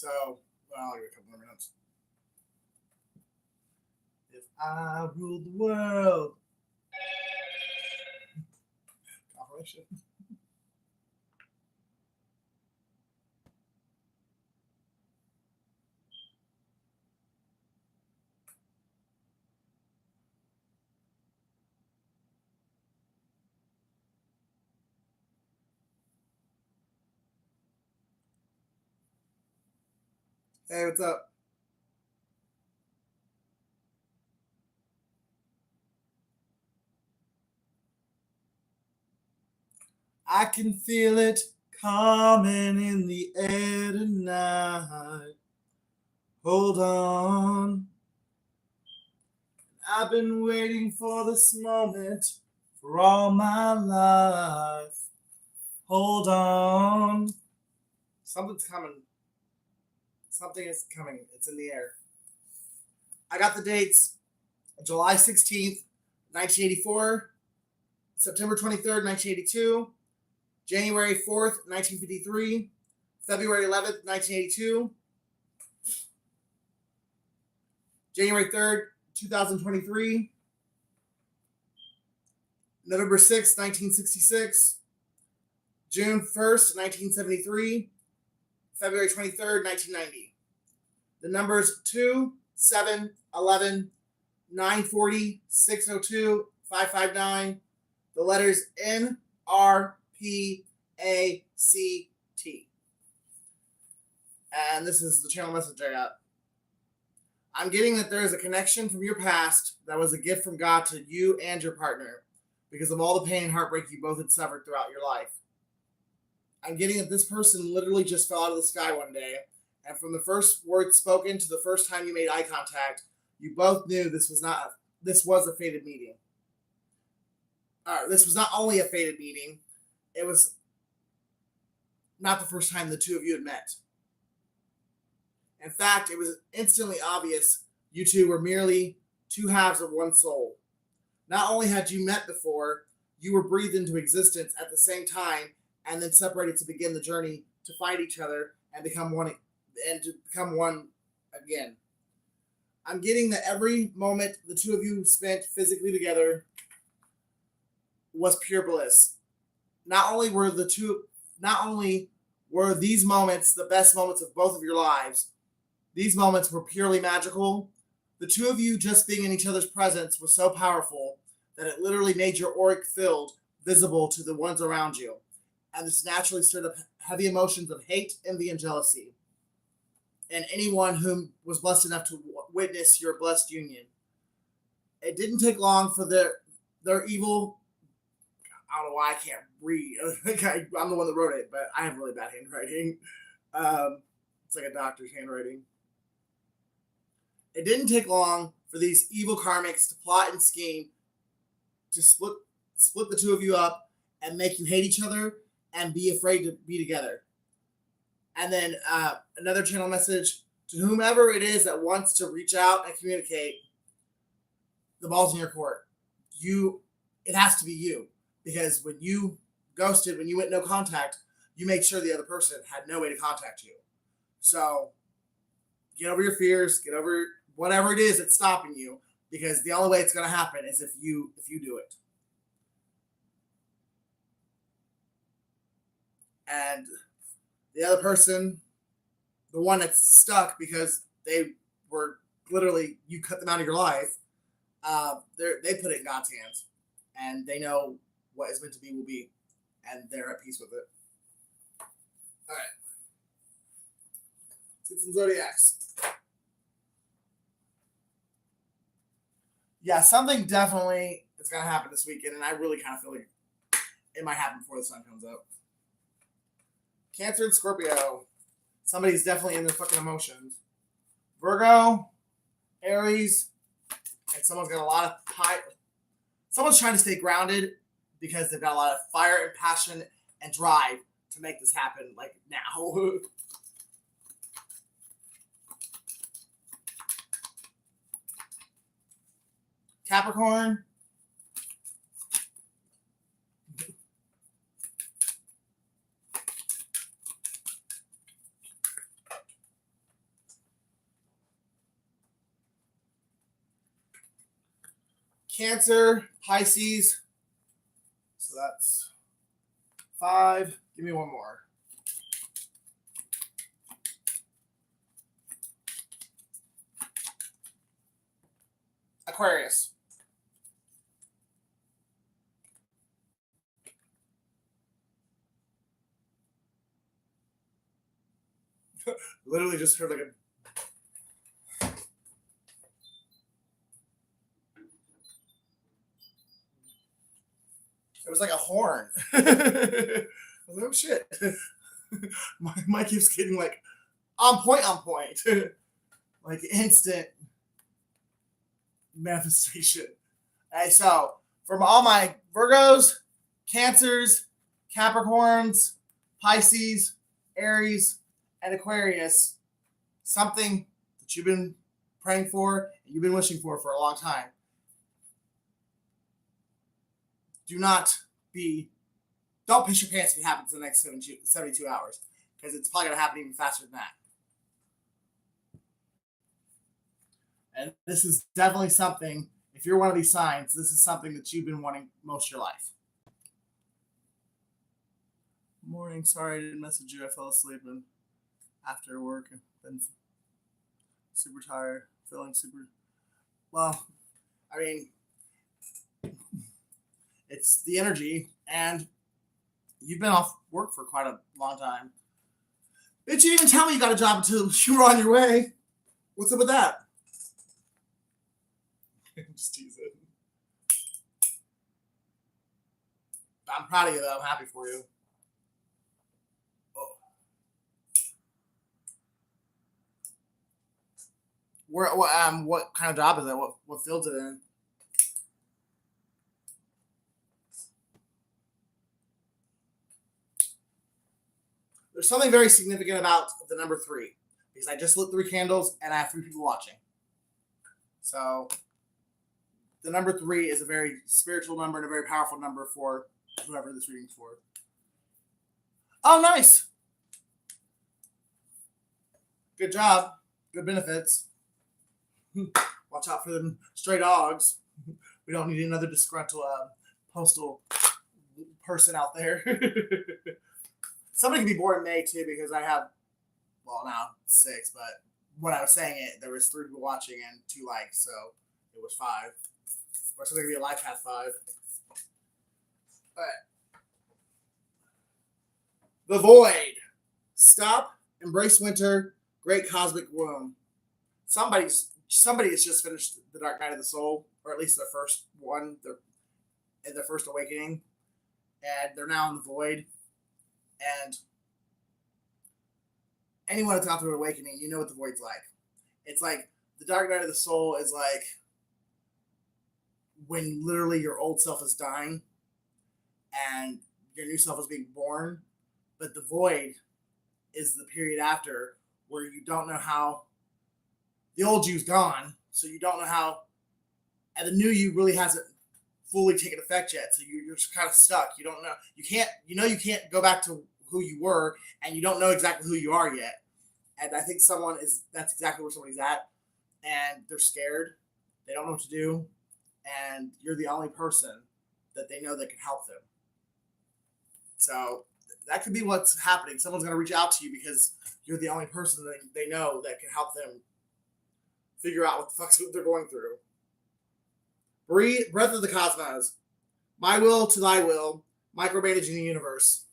So, well, I'll give it a couple more minutes. If I ruled the world. Confirmation. Hey, what's up? I can feel it coming in the air tonight. Hold on. I've been waiting for this moment for all my life. Hold on. Something's coming. Something is coming. It's in the air. I got the dates. July 16th, 1984. September 23rd, 1982. January 4th, 1953. February 11th, 1982. January 3rd, 2023. November 6th, 1966. June 1st, 1973. February 23rd, 1990. The numbers 2, 7, 11, 940, 602, 559. The letters N, R, P, A, C, T. And this is the channel message I got. I'm getting that there is a connection from your past that was a gift from God to you and your partner because of all the pain and heartbreak you both had suffered throughout your life. I'm getting that this person literally just fell out of the sky one day, and from the first word spoken to the first time you made eye contact, you both knew this was a fated meeting. This was not only a fated meeting, it was not the first time the two of you had met. In fact, it was instantly obvious you two were merely two halves of one soul. Not only had you met before, you were breathed into existence at the same time and then separated to begin the journey to find each other and become one again. I'm getting that every moment the two of you spent physically together was pure bliss. Not only were these moments the best moments of both of your lives, these moments were purely magical. The two of you just being in each other's presence was so powerful that it literally made your auric field visible to the ones around you. And this naturally stirred up heavy emotions of hate, envy, and jealousy in anyone who was blessed enough to witness your blessed union. It didn't take long for their evil. I don't know why I can't read. I'm the one that wrote it, but I have really bad handwriting. It's like a doctor's handwriting. It didn't take long for these evil karmics to plot and scheme to split the two of you up and make you hate each other and be afraid to be together. And then another channel message to whomever it is that wants to reach out and communicate. The ball's in your court. It has to be you, because when you ghosted, when you went no contact, you made sure the other person had no way to contact you. So get over your fears, get over whatever it is that's stopping you, because the only way it's going to happen is if you do it. And the other person, the one that's stuck because they were literally, you cut them out of your life, they put it in God's hands, and they know what is meant to be will be, and they're at peace with it. All right. Let's get some zodiacs. Yeah, something definitely is going to happen this weekend, and I really kind of feel like it might happen before the sun comes up. Cancer and Scorpio. Somebody's definitely in their fucking emotions. Virgo, Aries, and someone's got a lot of someone's trying to stay grounded because they've got a lot of fire and passion and drive to make this happen, like now. Capricorn. Cancer, Pisces. So that's 5. Give me one more. Aquarius. Literally just heard like a. It was like a horn. I was like, oh shit. My keeps getting like on point, like instant manifestation. Hey, so from all my Virgos, Cancers, Capricorns, Pisces, Aries, and Aquarius, something that you've been praying for and you've been wishing for a long time. Don't piss your pants if it happens in the next 72 hours, because it's probably going to happen even faster than that. And this is definitely something, if you're one of these signs, this is something that you've been wanting most of your life. Morning, sorry I didn't message you. I fell asleep and after work and been super tired, feeling super. Well, I mean, it's the energy, and you've been off work for quite a long time. Bitch, you didn't even tell me you got a job until you were on your way. What's up with that? Just teasing. I'm proud of you, though. I'm happy for you. Oh. What kind of job is it? What field's it in? There's something very significant about the number 3, because I just lit 3 candles and I have 3 people watching. So the number 3 is a very spiritual number and a very powerful number for whoever this reading's for. Oh, nice. Good job. Good benefits. Watch out for them stray dogs. We don't need another disgruntled postal person out there. Somebody can be born in May too, because I have, well, now 6, but when I was saying it, there was 3 people watching and 2 likes, so it was 5. Or something could be a life path 5. All right. The Void. Stop. Embrace winter. Great cosmic womb. Somebody has just finished the Dark Night of the Soul, or at least their first one, their first awakening, and they're now in the Void. And anyone that's out through awakening, you know what the Void's like. It's like the Dark Night of the Soul is like when literally your old self is dying and your new self is being born. But the Void is the period after where you don't know how the old you's gone, so you don't know how, and the new you really hasn't fully taken effect yet. So you're just kind of stuck. You don't know. You can't go back to who you were, and you don't know exactly who you are yet. And I think that's exactly where somebody's at, and they're scared. They don't know what to do, and you're the only person that they know that can help them. So that could be what's happening. Someone's going to reach out to you because you're the only person that they know that can help them figure out what the fuck they're going through. Breath of the Cosmos. My will to thy will. Micromanaging the universe.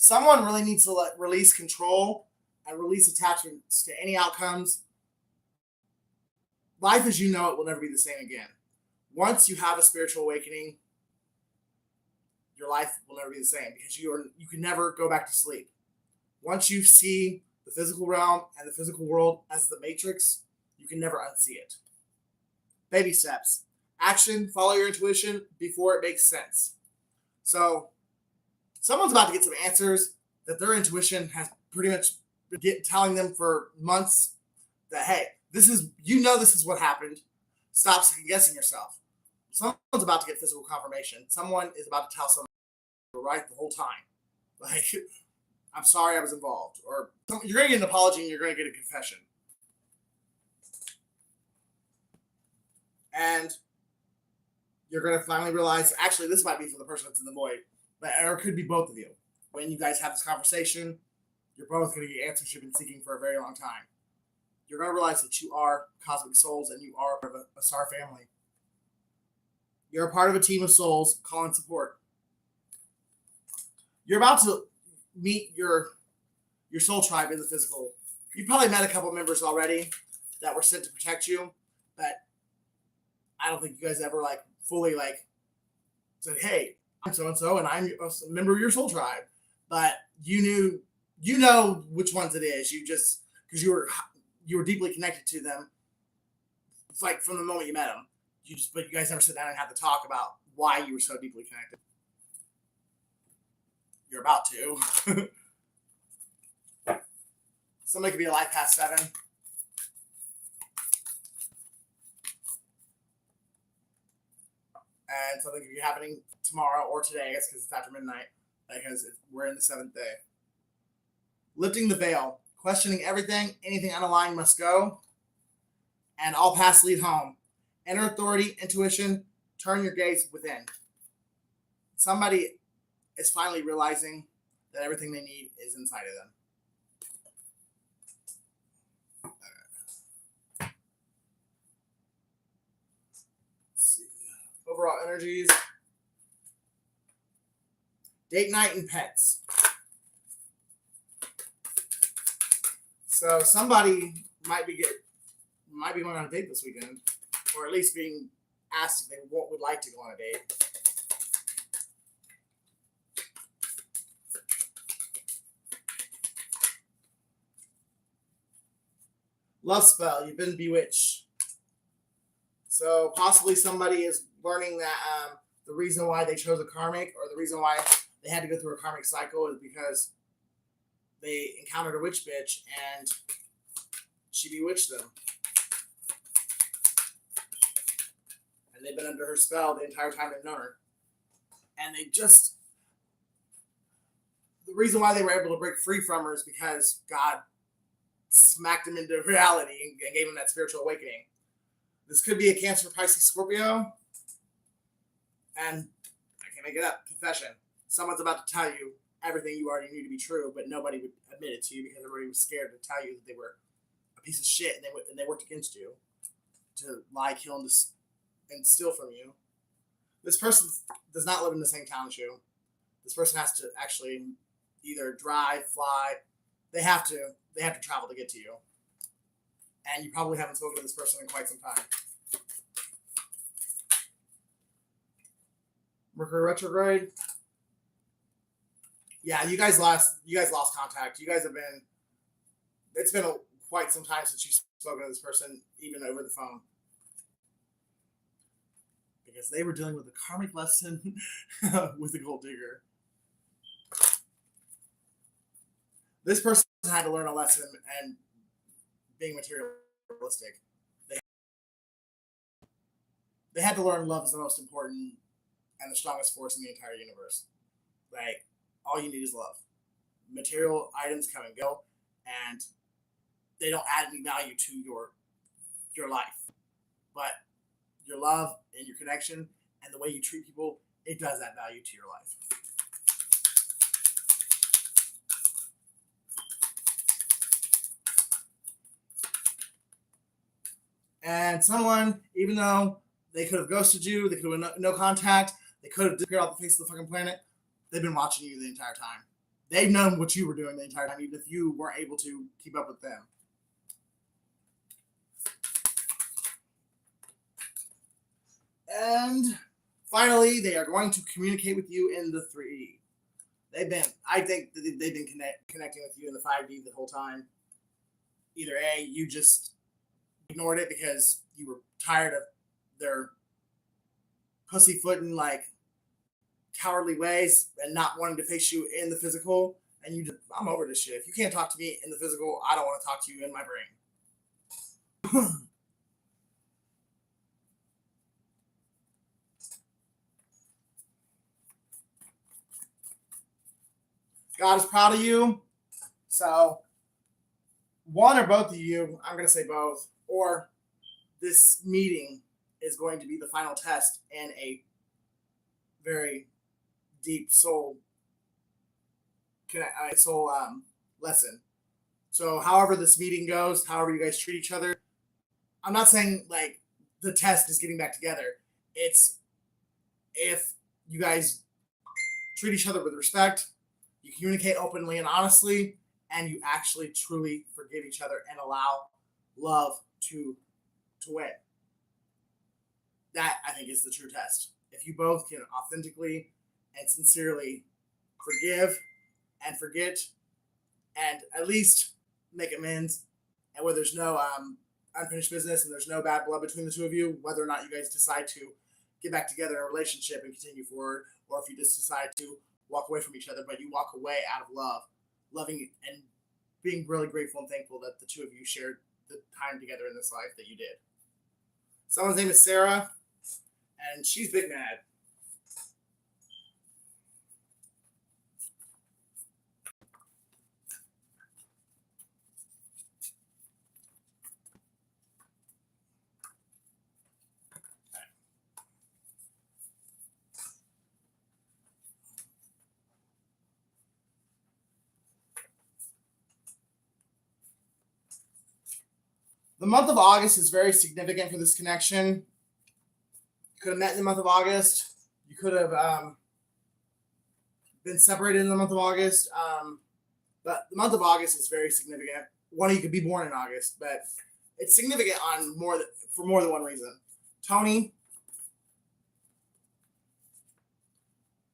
Someone really needs to release control and release attachments to any outcomes. Life as you know it will never be the same again. Once you have a spiritual awakening, your life will never be the same, because you can never go back to sleep. Once you see the physical realm and the physical world as the matrix, you can never unsee it. Baby steps. Action, follow your intuition before it makes sense. So someone's about to get some answers that their intuition has pretty much been telling them for months that, hey, this is what happened. Stop second guessing yourself. Someone's about to get physical confirmation. Someone is about to tell someone you're right the whole time. Like, I'm sorry I was involved. Or you're going to get an apology and you're going to get a confession. And you're going to finally realize, actually, this might be for the person that's in the void, but or it could be both of you. When you guys have this conversation, you're both going to get answers you've been seeking for a very long time. You're going to realize that you are cosmic souls and you are part of a star family. You're a part of a team of souls calling support. You're about to meet your soul tribe in the physical. You've probably met a couple members already that were sent to protect you, but I don't think you guys ever like fully like said, "Hey, I'm so and so, and I'm a member of your soul tribe." But you know which ones it is. You just because you were deeply connected to them. It's like from the moment you met them. But you guys never sit down and have to talk about why you were so deeply connected. You're about to. Somebody could be alive past 7. And something could be happening tomorrow or today, I guess, because it's after midnight, because we're in the 7th day. Lifting the veil, questioning everything, anything unaligned must go, and all paths lead home. Inner authority, intuition, turn your gaze within. Somebody is finally realizing that everything they need is inside of them. Overall energies. Date night and pets. So somebody might be going on a date this weekend, or at least being asked if they would like to go on a date. Love spell. You've been bewitched. So possibly somebody is learning that the reason why they chose a karmic, or the reason why they had to go through a karmic cycle, is because they encountered a witch bitch and she bewitched them. And they've been under her spell the entire time they've known her. And the reason why they were able to break free from her is because God smacked them into reality and gave them that spiritual awakening. This could be a Cancer, Pisces, Scorpio. And I can't make it up. Confession. Someone's about to tell you everything you already knew to be true, but nobody would admit it to you because everybody was scared to tell you that they were a piece of shit and they worked against you to lie, kill, and steal from you. This person does not live in the same town as you. This person has to actually either drive, fly. They have to travel to get to you. And you probably haven't spoken to this person in quite some time. Mercury retrograde. Yeah, you guys lost contact. You guys have been. It's been quite some time since you've spoken to this person, even over the phone, because they were dealing with a karmic lesson with a gold digger. This person had to learn a lesson and being materialistic. They had to learn love is the most important and the strongest force in the entire universe. Like, all you need is love. Material items come and go, and they don't add any value to your life. But your love and your connection and the way you treat people, it does add value to your life. And someone, even though they could have ghosted you, they could have no contact, they could have disappeared off the face of the fucking planet, they've been watching you the entire time. They've known what you were doing the entire time, even if you weren't able to keep up with them. And finally, they are going to communicate with you in the 3D. I think they've been connecting with you in the 5D the whole time. Either A, you just ignored it because you were tired of their pussyfooting, like, cowardly ways and not wanting to face you in the physical. And you just, I'm over this shit. If you can't talk to me in the physical, I don't want to talk to you in my brain. God is proud of you. So, one or both of you, I'm going to say both, or this meeting is going to be the final test in a very deep soul lesson. So, however this meeting goes, however you guys treat each other, I'm not saying like the test is getting back together. It's if you guys treat each other with respect, you communicate openly and honestly, and you actually truly forgive each other and allow love to win. That I think is the true test. If you both can authentically and sincerely forgive and forget and at least make amends, and where there's no unfinished business and there's no bad blood between the two of you, whether or not you guys decide to get back together in a relationship and continue forward, or if you just decide to walk away from each other, but you walk away out of love, loving and being really grateful and thankful that the two of you shared the time together in this life that you did. Someone's name is Sarah, and she's big mad. The month of August is very significant for this connection. You could have met in the month of August. You could have been separated in the month of August. But the month of August is very significant. One of you could be born in August, but it's significant for more than one reason. Tony,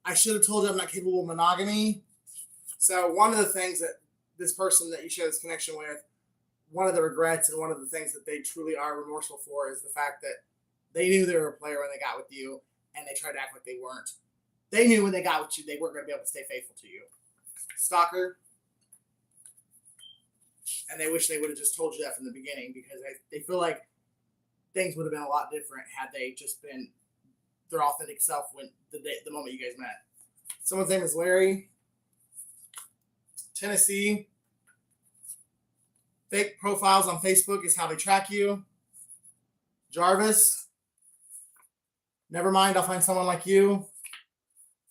I should have told you I'm not capable of monogamy. So one of the things that this person that you share this connection with, one of the regrets and one of the things that they truly are remorseful for is the fact that they knew they were a player when they got with you, and they tried to act like they weren't. They knew when they got with you, they weren't going to be able to stay faithful to you. Stalker. And they wish they would have just told you that from the beginning, because they feel like things would have been a lot different had they just been their authentic self when the moment you guys met. Someone's name is Larry. Tennessee. Fake profiles on Facebook is how they track you. Jarvis. Never mind, I'll find someone like you.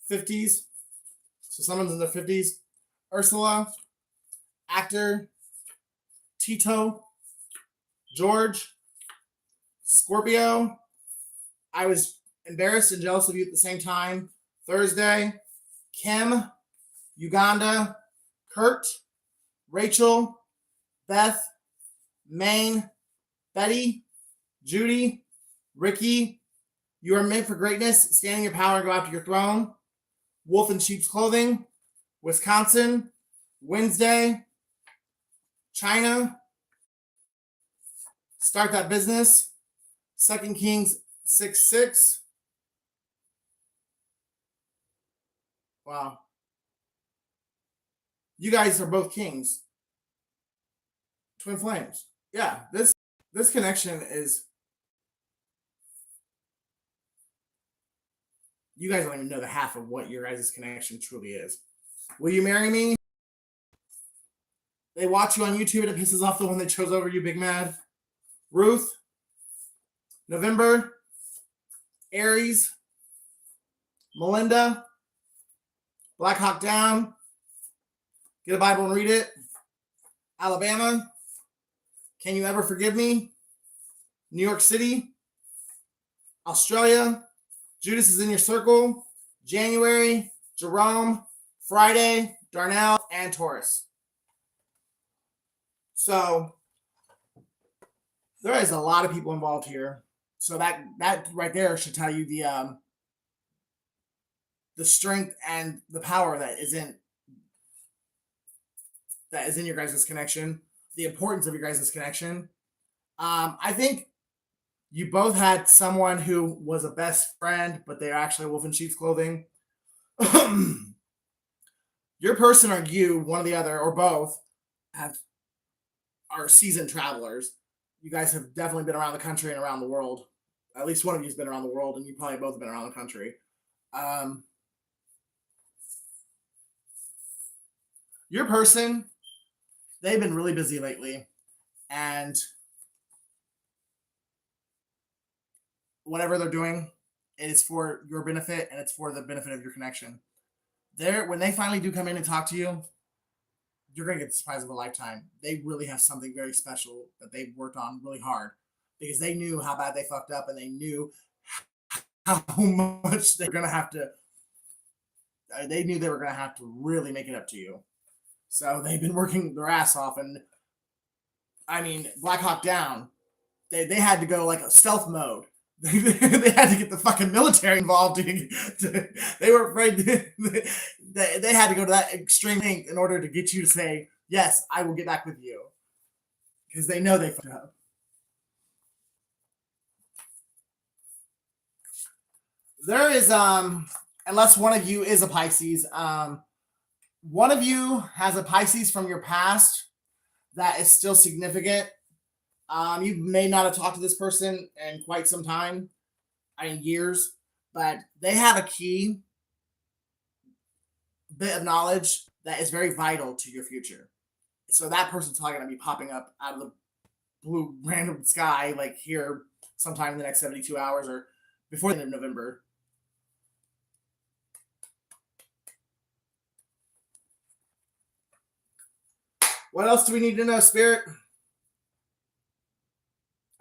50s. So someone's in their 50s. Ursula. Actor. Tito. George. Scorpio. I was embarrassed and jealous of you at the same time. Thursday. Kim. Uganda. Kurt. Rachel. Beth, Maine, Betty, Judy, Ricky. You are meant for greatness. Stand in your power and go after your throne. Wolf in sheep's clothing. Wisconsin. Wednesday. China. Start that business. 2 Kings 6:6. Wow. You guys are both kings. Twin flames. Yeah, this connection is, you guys don't even know the half of what your guys' connection truly is. Will you marry me? They watch you on YouTube and it pisses off the one that chose over you, big mad. Ruth. November. Aries. Melinda. Black Hawk Down. Get a Bible and read it. Alabama. Can you ever forgive me? New York City. Australia. Judas is in your circle. January. Jerome. Friday. Darnell. And Taurus. So there is a lot of people involved here. So that right there should tell you the strength and the power that is in your guys' connection, the importance of your guys' connection. I think you both had someone who was a best friend, but they're actually a wolf in sheep's clothing. Your person or you, one or the other, or both, are seasoned travelers. You guys have definitely been around the country and around the world. At least one of you has been around the world, and you probably both have been around the country. Your person, they've been really busy lately, and whatever they're doing, it is for your benefit and it's for the benefit of your connection. When they finally do come in and talk to you, you're gonna get the surprise of a lifetime. They really have something very special that they've worked on really hard because they knew how bad they fucked up and they knew how much they're gonna have to. They knew they were gonna have to really make it up to you. So they've been working their ass off, and I mean, Black Hawk Down, they had to go like a stealth mode. They had to get the fucking military involved. They were afraid they had to go to that extreme thing in order to get you to say, yes, I will get back with you. Because they know they fucked up. There is, unless one of you is a Pisces, one of you has a Pisces from your past that is still significant. You may not have talked to this person in quite some time, years, but they have a key bit of knowledge that is very vital to your future. So that person's probably going to be popping up out of the blue random sky, like here sometime in the next 72 hours or before the end of November. What else do we need to know, Spirit?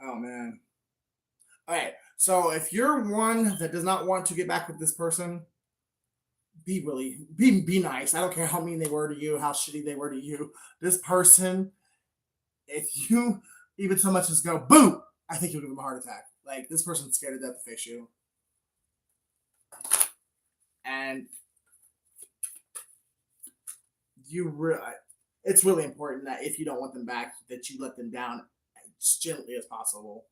Oh, man. All right. So if you're one that does not want to get back with this person, be nice. I don't care how mean they were to you, how shitty they were to you. This person, if you even so much as go, boo, I think you'll give them a heart attack. Like, this person's scared to death to face you. And it's really important that if you don't want them back, that you let them down as gently as possible.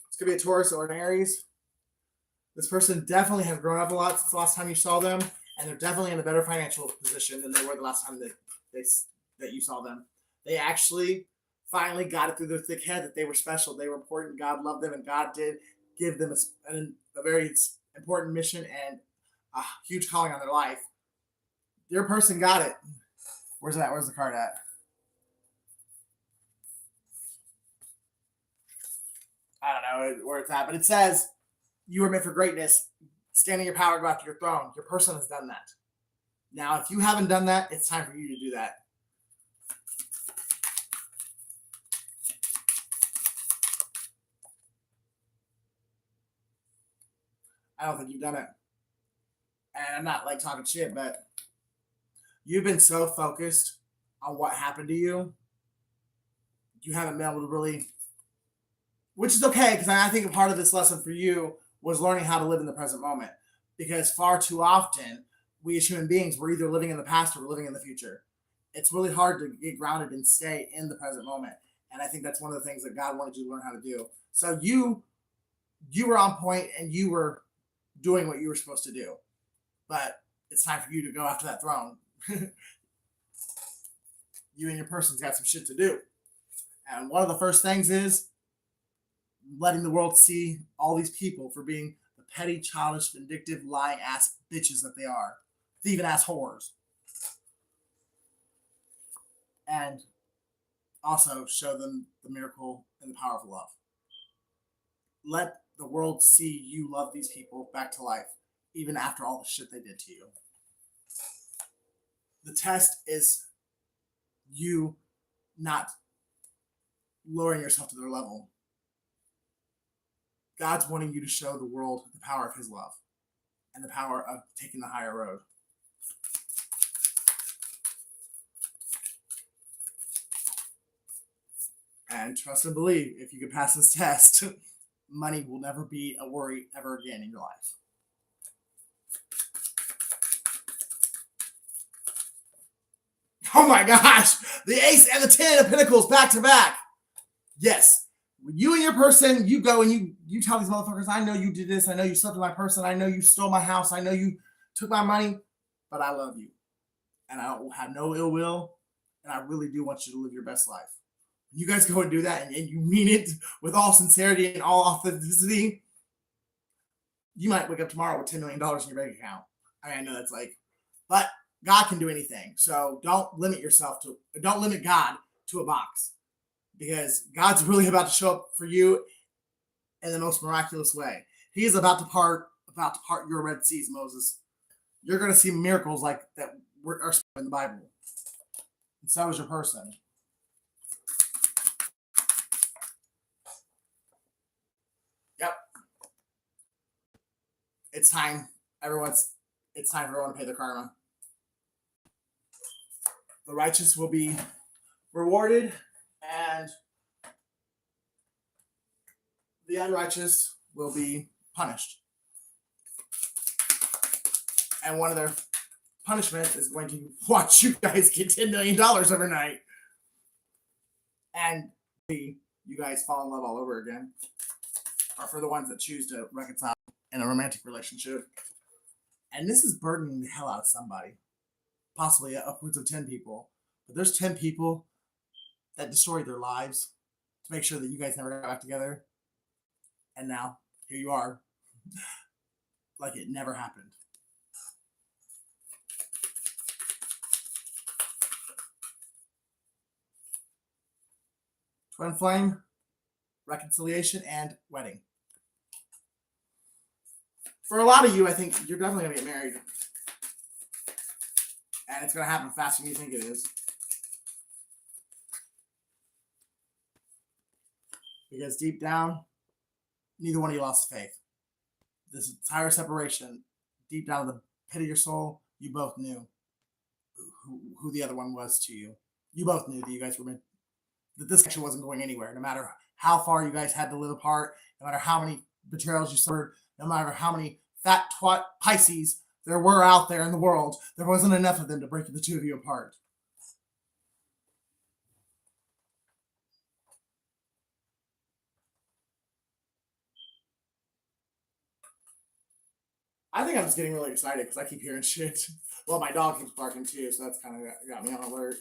It's going to be a Taurus or an Aries. This person definitely has grown up a lot since the last time you saw them, and they're definitely in a better financial position than they were the last time that you saw them. They actually finally got it through their thick head that they were special, they were important, God loved them, and God did give them a very important mission and a huge calling on their life. Your person got it. Where's that? Where's the card at? I don't know where it's at, but it says you were meant for greatness. Stand in your power, go after your throne. Your person has done that. Now, if you haven't done that, it's time for you to do that. I don't think you've done it. And I'm not like talking shit, but you've been so focused on what happened to you, you haven't been able to really, which is okay, because I think a part of this lesson for you was learning how to live in the present moment. Because far too often, we as human beings, we're either living in the past or we're living in the future. It's really hard to get grounded and stay in the present moment. And I think that's one of the things that God wanted you to learn how to do. So you were on point and you were doing what you were supposed to do. But it's time for you to go after that throne. You and your person's got some shit to do. And one of the first things is letting the world see all these people for being the petty, childish, vindictive, lying ass bitches that they are. Thieving ass whores. And also show them the miracle and the power of love. Let the world see you love these people back to life, even after all the shit they did to you. The test is you not lowering yourself to their level. God's wanting you to show the world the power of his love and the power of taking the higher road. And trust and believe, if you can pass this test, money will never be a worry ever again in your life. Oh my gosh, the ace and the 10 of pentacles back to back. Yes, when you and your person, you go and you tell these motherfuckers, I know you did this, I know you slept with my person, I know you stole my house, I know you took my money, but I love you. And I don't have no ill will, and I really do want you to live your best life. You guys go and do that, and you mean it with all sincerity and all authenticity, you might wake up tomorrow with $10 million in your bank account. I know that's like, but God can do anything. So don't limit God to a box, because God's really about to show up for you in the most miraculous way. He is about to part your Red Seas, Moses. You're going to see miracles like that are in the Bible. And so is your person. Yep. It's time. It's time for everyone to pay their karma. The righteous will be rewarded, and the unrighteous will be punished. And one of their punishment is going to watch you guys get $10 million overnight. And you guys fall in love all over again. Or for the ones that choose to reconcile in a romantic relationship. And this is burdening the hell out of somebody. Possibly upwards of 10 people. But there's 10 people that destroyed their lives to make sure that you guys never got back together. And now, here you are. Like it never happened. Twin flame, reconciliation, and wedding. For a lot of you, I think you're definitely going to get married. And it's going to happen faster than you think it is. Because deep down, neither one of you lost faith. This entire separation, deep down in the pit of your soul, you both knew who the other one was to you. You both knew that you guys were meant, that this connection wasn't going anywhere, no matter how far you guys had to live apart, no matter how many betrayals you suffered, no matter how many fat twat Pisces there were out there in the world, there wasn't enough of them to break the two of you apart. I think I'm just getting really excited because I keep hearing shit. Well, my dog keeps barking too, so that's kind of got me on alert.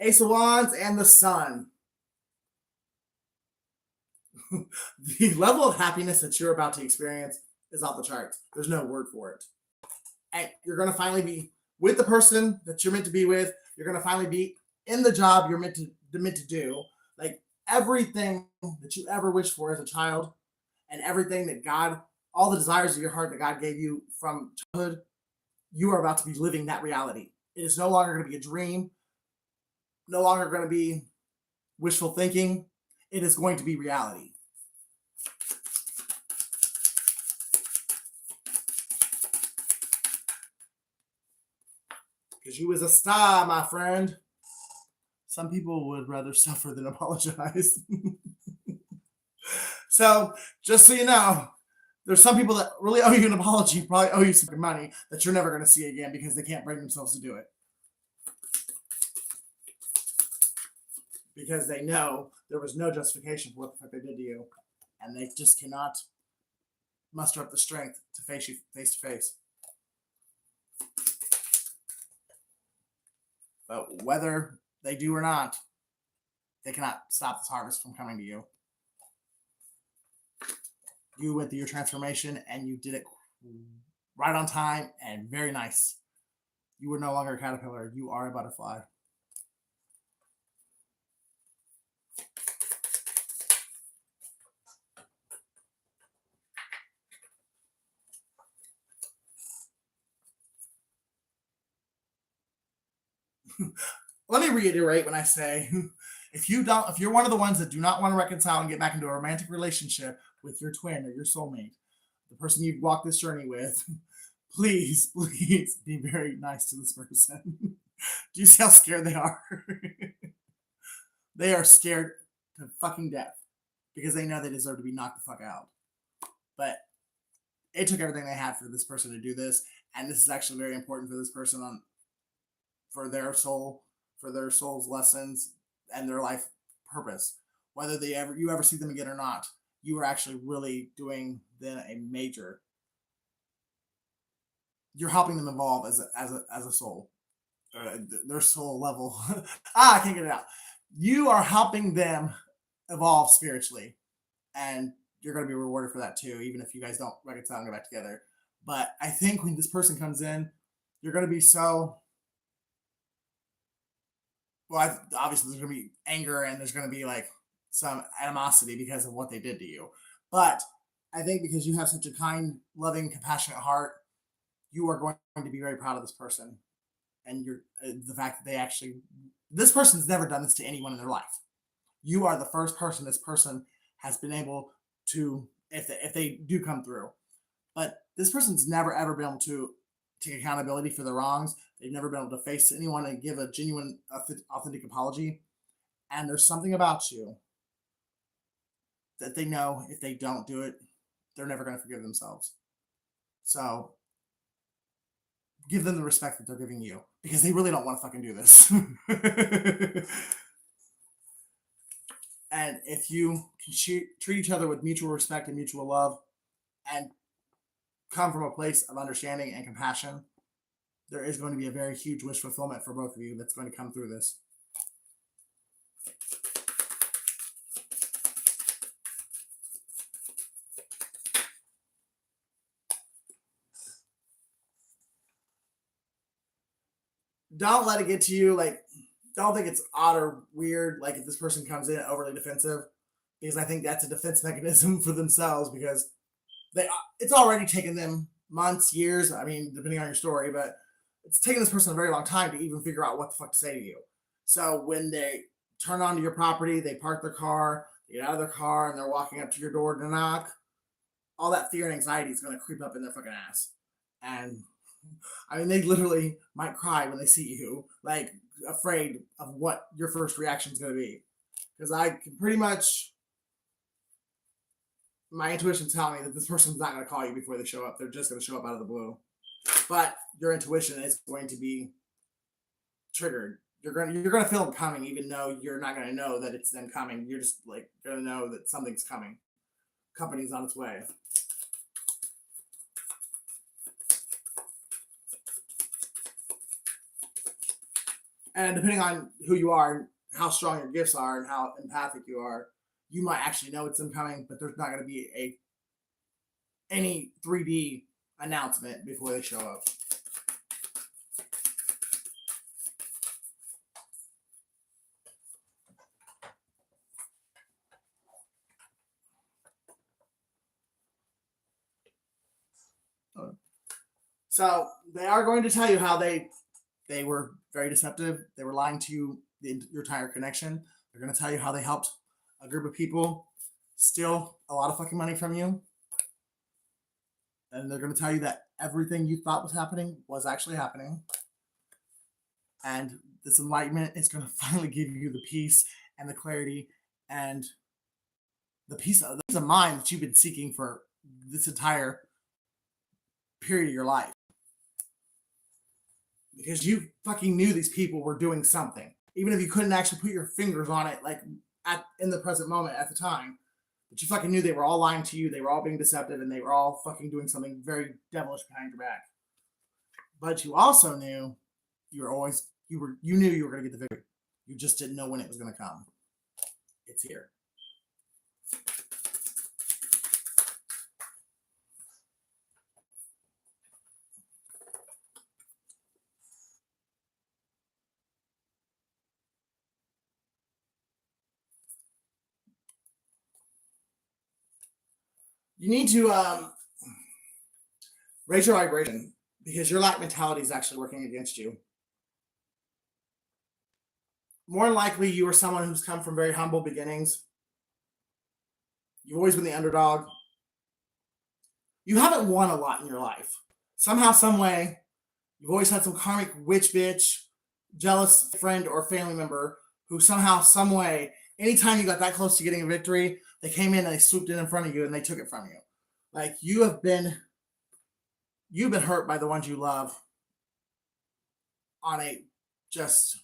Ace of Wands and the Sun. The level of happiness that you're about to experience is off the charts. There's no word for it. And you're going to finally be with the person that you're meant to be with. You're going to finally be in the job you're meant to do. Like everything that you ever wished for as a child, and everything that God, all the desires of your heart that God gave you from childhood, you are about to be living that reality. It is no longer going to be a dream, no longer going to be wishful thinking. It is going to be reality. Because you was a star, my friend. Some people would rather suffer than apologize. So, just so you know, there's some people that really owe you an apology, probably owe you some money that you're never going to see again because they can't bring themselves to do it. Because they know there was no justification for what the fuck they did to you. And they just cannot muster up the strength to face you face to face. But whether they do or not, they cannot stop this harvest from coming to you. You went through your transformation and you did it right on time and very nice. You were no longer a caterpillar. You are a butterfly. Let me reiterate when I say, if you're one of the ones that do not want to reconcile and get back into a romantic relationship with your twin or your soulmate, the person you've walked this journey with, please be very nice to this person. Do you see how scared they are? They are scared to fucking death because they know they deserve to be knocked the fuck out. But it took everything they had for this person to do this, and this is actually very important for this person for their soul's lessons and their life purpose. Whether you ever see them again or not, you are actually really doing them a major. You're helping them evolve as a soul, their soul level. I can't get it out. You are helping them evolve spiritually, and you're going to be rewarded for that too, even if you guys don't reconcile and go back together. But I think when this person comes in, you're going to be so well, obviously there's going to be anger and there's going to be like some animosity because of what they did to you. But I think because you have such a kind, loving, compassionate heart, you are going to be very proud of this person. And you're the fact that they actually, this person's never done this to anyone in their life. You are the first person this person has been able to, if they do come through. But this person's never ever been able to take accountability for their wrongs. They've never been able to face anyone and give a genuine, authentic apology. And there's something about you that they know if they don't do it, they're never going to forgive themselves. So give them the respect that they're giving you because they really don't want to fucking do this. And if you can treat each other with mutual respect and mutual love and come from a place of understanding and compassion, there is going to be a very huge wish fulfillment for both of you that's going to come through this. Don't let it get to you. Like, don't think it's odd or weird. Like, if this person comes in overly defensive, because I think that's a defense mechanism for themselves because it's already taken them months, years. I mean, depending on your story, but it's taken this person a very long time to even figure out what the fuck to say to you. So when they turn onto your property, they park their car, they get out of their car, and they're walking up to your door to knock, all that fear and anxiety is going to creep up in their fucking ass. And I mean, they literally might cry when they see you, like afraid of what your first reaction is going to be. Because I can pretty much, my intuition tells me that this person's not going to call you before they show up. They're just going to show up out of the blue. But your intuition is going to be triggered. You're going to feel them coming, even though you're not going to know that it's them coming. You're just like going to know that something's coming. Company's on its way. And depending on who you are, how strong your gifts are, and how empathic you are, you might actually know it's them coming, but there's not going to be any 3D announcement before they show up. So they are going to tell you how they were very deceptive. They were lying to you your entire connection. They're going to tell you how they helped a group of people steal a lot of fucking money from you. And they're going to tell you that everything you thought was happening was actually happening. And this enlightenment is going to finally give you the peace and the clarity and the peace of mind that you've been seeking for this entire period of your life. Because you fucking knew these people were doing something, even if you couldn't actually put your fingers on it, like in the present moment at the time. But you fucking knew they were all lying to you, they were all being deceptive, and they were all fucking doing something very devilish behind your back. But you also knew you knew you were going to get the victory. You just didn't know when it was going to come. It's here. You need to raise your vibration because your lack mentality is actually working against you. More than likely, you are someone who's come from very humble beginnings. You've always been the underdog. You haven't won a lot in your life. Somehow, some way, you've always had some karmic witch bitch, jealous friend or family member who somehow, some way, anytime you got that close to getting a victory, they came in and they swooped in front of you and they took it from you. Like you've been hurt by the ones you love on a just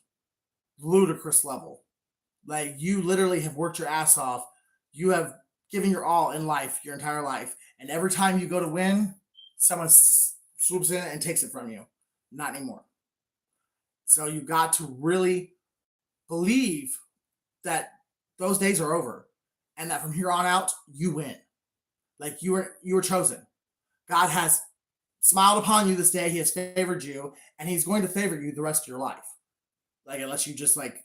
ludicrous level. Like you literally have worked your ass off. You have given your all in life, your entire life. And every time you go to win, someone swoops in and takes it from you. Not anymore. So you got to really believe that those days are over and that from here on out, you win. Like you were chosen. God has smiled upon you this day. He has favored you and he's going to favor you the rest of your life. Like, unless you just like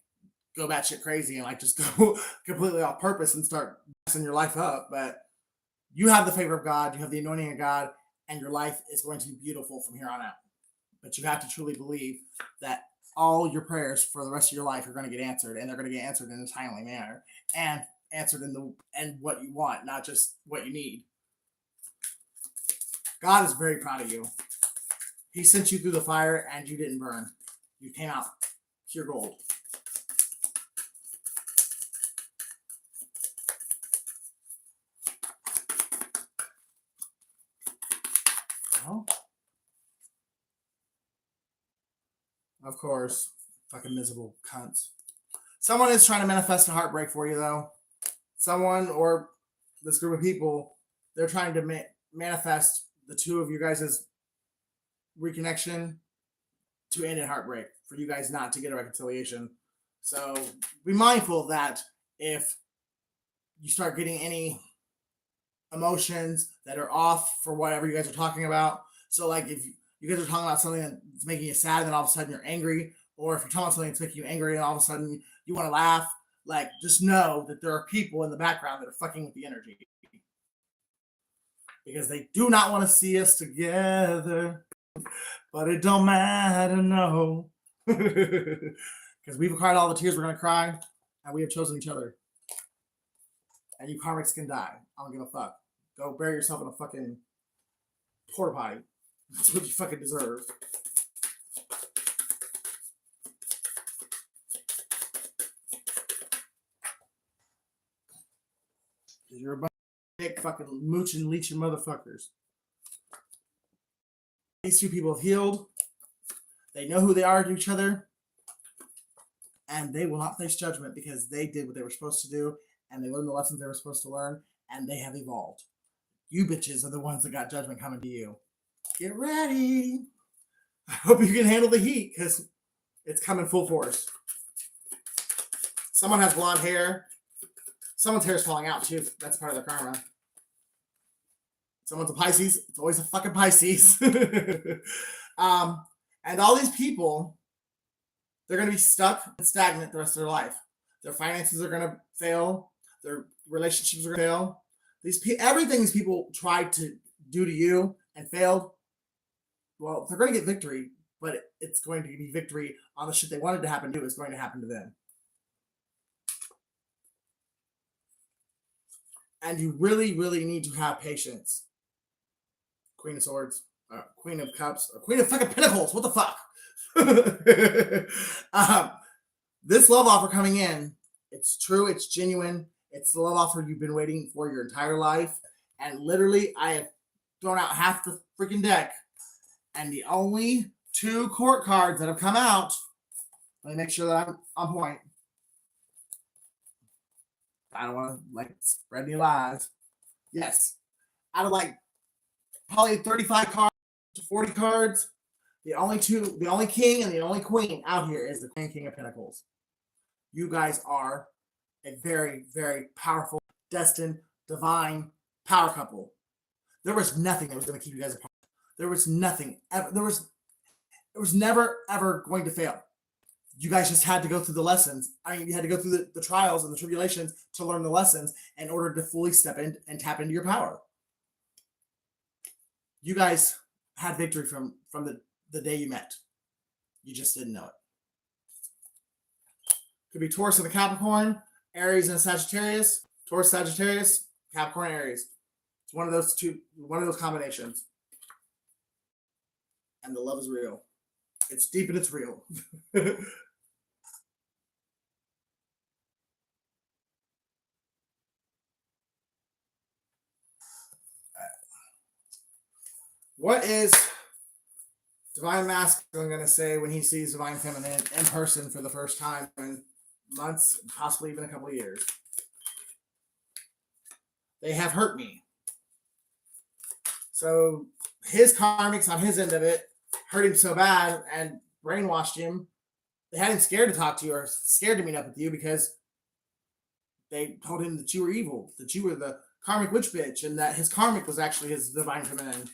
go batshit crazy and like just go completely off purpose and start messing your life up. But you have the favor of God, you have the anointing of God, and your life is going to be beautiful from here on out. But you have to truly believe that all your prayers for the rest of your life are going to get answered, and they're going to get answered in a timely manner and answered in the and what you want, not just what you need. God is very proud of you. He sent you through the fire and you didn't burn. You came out pure gold. Well, of course, fucking miserable cunts. Someone is trying to manifest a heartbreak for you, though. Someone or this group of people, they're trying to manifest the two of you guys' reconnection to end in heartbreak, for you guys not to get a reconciliation. So be mindful of that if you start getting any emotions that are off for whatever you guys are talking about. So like if you guys are talking about something that's making you sad, then all of a sudden you're angry, or if you're talking about something that's making you angry and all of a sudden you want to laugh, like just know that there are people in the background that are fucking with the energy. Because they do not want to see us together. But it don't matter, no. Because we've cried all the tears we're going to cry, and we have chosen each other. And you karmics can die. I don't give a fuck. Go bury yourself in a fucking porta potty. That's what you fucking deserve. You're a bunch of dick fucking mooching, leeching motherfuckers. These two people have healed. They know who they are to each other. And they will not face judgment because they did what they were supposed to do and they learned the lessons they were supposed to learn and they have evolved. You bitches are the ones that got judgment coming to you. Get ready. I hope you can handle the heat because it's coming full force. Someone has blonde hair. Someone's hair is falling out too. That's part of their karma. Someone's a Pisces. It's always a fucking Pisces. And all these people, they're going to be stuck and stagnant the rest of their life. Their finances are going to fail. Their relationships are going to fail. Everything these people tried to do to you and failed, well, they're going to get victory, but it's going to be victory on the shit they wanted to happen to you is going to happen to them. And you really, really need to have patience. Queen of Swords, Queen of Cups, or Queen of fucking Pentacles. What the fuck? This love offer coming in, it's true, it's genuine. It's the love offer you've been waiting for your entire life. And literally, I have thrown out half the freaking deck. And the only two court cards that have come out, let me make sure that I'm on point. I don't want to spread any lies. Yes. Out of probably 35 cards to 40 cards, the only king and the only queen out here is the Queen and King of Pentacles. You guys are a very, very powerful, destined, divine power couple. There was nothing that was going to keep you guys apart. There was nothing. It was never, ever going to fail. You guys just had to go through the lessons. You had to go through the trials and the tribulations to learn the lessons in order to fully step in and tap into your power. You guys had victory from the day you met. You just didn't know it. Could be Taurus and a Capricorn, Aries and a Sagittarius, Taurus, Sagittarius, Capricorn, Aries. It's one of those combinations. And the love is real. It's deep and it's real. What is Divine Masculine going to say when he sees Divine Feminine in person for the first time in months, possibly even a couple of years? They have hurt me. So his karmics on his end of it hurt him so bad and brainwashed him. They had him scared to talk to you or scared to meet up with you because they told him that you were evil, that you were the karmic witch bitch, and that his karmic was actually his Divine Feminine.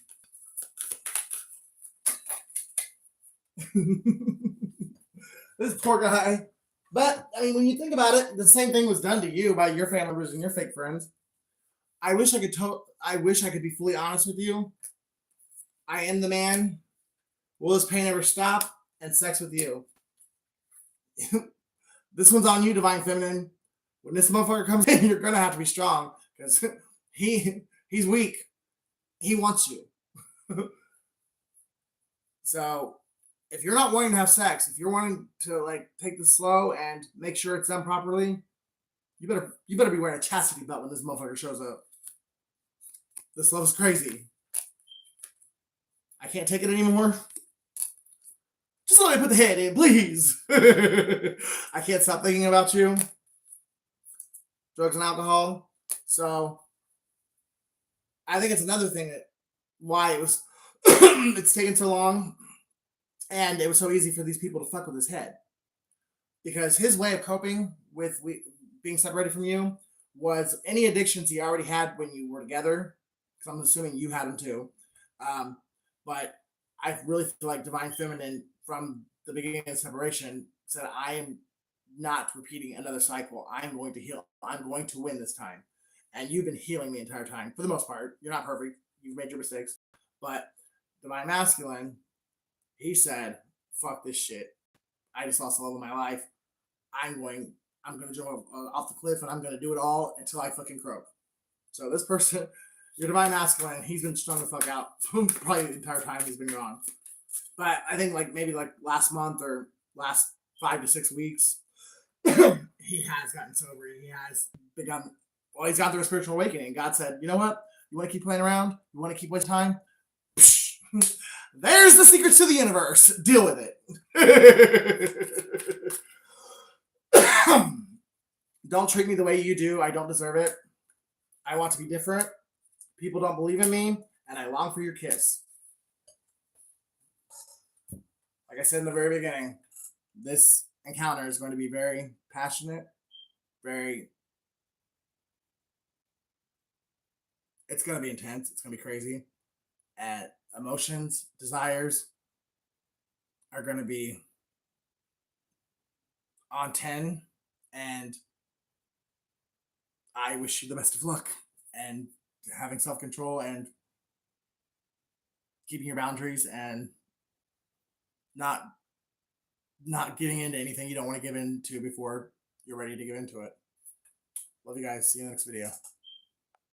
This poor guy But I mean, when you think about it, the same thing was done to you by your family members and your fake friends. I wish I could. I wish I could be fully honest with you. I am the man. Will this pain ever stop? And sex with you. This one's on you, Divine Feminine. When this motherfucker comes in, you're gonna have to be strong because he's weak. He wants you. So if you're not wanting to have sex, if you're wanting to like take this slow and make sure it's done properly, you better be wearing a chastity belt when this motherfucker shows up. This love is crazy. I can't take it anymore. Just let me put the head in, please. I can't stop thinking about you. Drugs and alcohol. So I think it's another thing that why it was it's taken so long and it was so easy for these people to fuck with his head. Because his way of coping with being separated from you was any addictions he already had when you were together. Because I'm assuming you had them too. Um, but I really feel like Divine Feminine from the beginning of separation said, I am not repeating another cycle. I'm going to heal. I'm going to win this time. And you've been healing the entire time for the most part. You're not perfect. You've made your mistakes. But Divine Masculine, he said, fuck this shit. I just lost the love of my life. I'm going to jump off the cliff and I'm going to do it all until I fucking croak. So this person, your Divine Masculine, he's been strung the fuck out probably the entire time he's been gone. But I think like maybe like last month or last 5 to 6 weeks, he has gotten sober. He has begun. Well, he's got through a spiritual awakening. God said, "You know what? You want to keep playing around? You want to keep wasting time? There's the secrets to the universe. Deal with it. Don't treat me the way you do. I don't deserve it. I want to be different. People don't believe in me, and I long for your kiss." Like I said in the very beginning, this encounter is going to be very passionate, very. It's going to be intense. It's going to be crazy. And emotions, desires are going to be on 10. And I wish you the best of luck and having self control and keeping your boundaries and not getting into anything you don't want to give into before you're ready to give into it. Love you guys. See you in the next video.